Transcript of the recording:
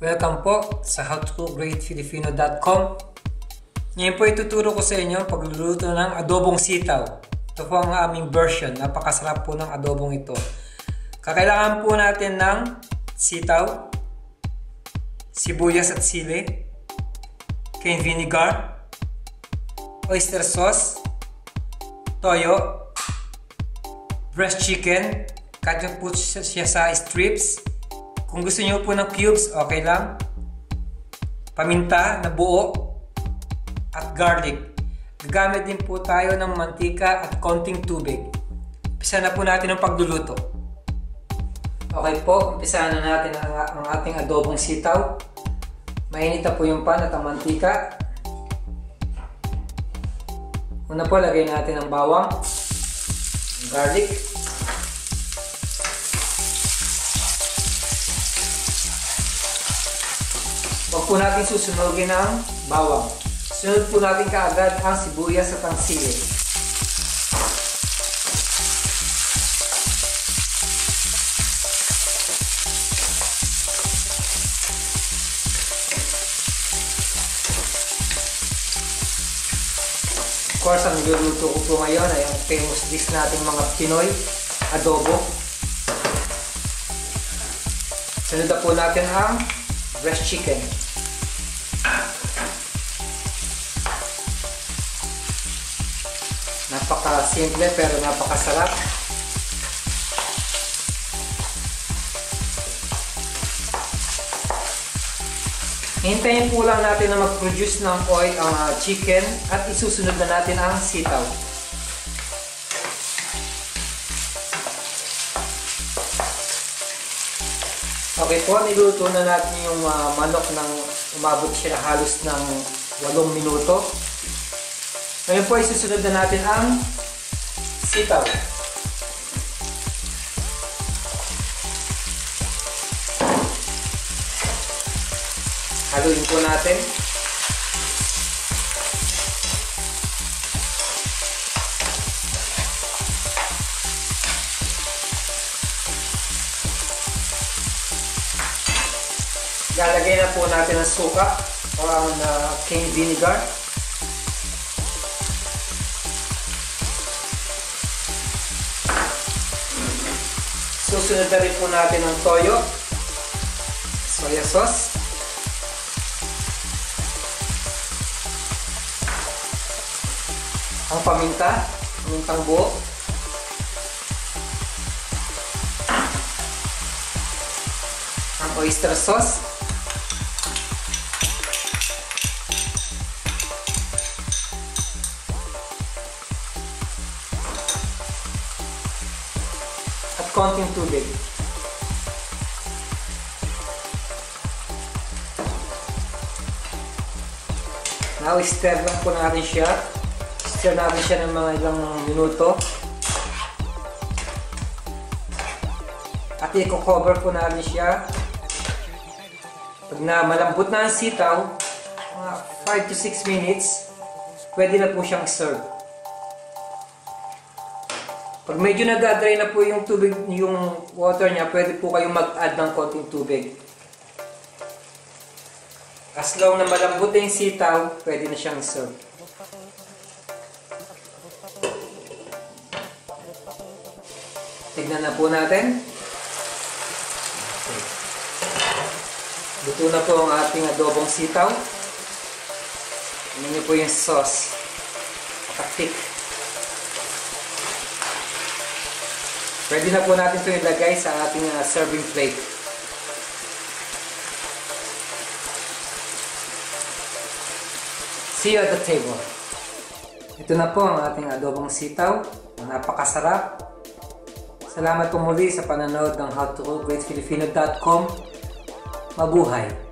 Welcome po sa howtogreatfilipino.com. Ngayon po ituturo ko sa inyo pagluluto ng adobong sitaw. Ito po ang aming version. Napakasarap po ng adobong ito. Kakailangan po natin ng sitaw, sibuyas at sili, cayenne vinegar, oyster sauce, toyo, breast chicken, cut nyo po siya sa strips. Kung gusto niyo po ng cubes, okay lang. Paminta na buo at garlic. Gagamit din po tayo ng mantika at konting tubig. Umpisa na po natin ang pagluluto. Okay po, umpisa na natin ang ating adobong sitaw. Mainit na po yung pan at ang mantika. Una po, lagay natin ang bawang, garlic. Huwag po natin susunugin ang bawang. Sunod po natin kaagad ang sibuyas at ang sili. Of course, ang niluluto ko po ngayon ay ang famous dish nating mga Pinoy, adobo. Sunod na po natin ang breast chicken. Napaka-simple pero napakasarap. Hintayin po lang natin na mag-produce ng oil ang chicken at isusunod na natin ang sitaw. Okay po, niluto na natin yung manok ng umabot siya halos ng 8 minuto. Ngayon po, isusunod na natin ang sitaw. Haluin po natin. Lalagay na po natin ang suka o ang cayenne vinegar. Susunod na rin po natin ang toyo, soya sauce, ang pamintang buo, ang oyster sauce, at konting tubig. Now, stir lang po natin siya. Stir natin siya ng mga ilang minuto. At i-cover po natin siya. Pag na malambot na ang sitaw, mga 5 to 6 minutes, pwede na po siyang serve. Pag medyo nag-dry na po yung tubig, yung water niya, pwede po kayong mag-add ng konting tubig. As long na malambot na yung sitaw, pwede na siyang serve. Tignan na po natin. Okay. Luto na po ang ating adobong sitaw. Tignan niyo po yung sauce. Pakatik. Pwede na po natin ito ilagay sa ating serving plate. See you at the table. Ito na po ang ating adobong sitaw. Napakasarap. Salamat po muli sa panonood ng howtogreatfilipino.com. Mabuhay!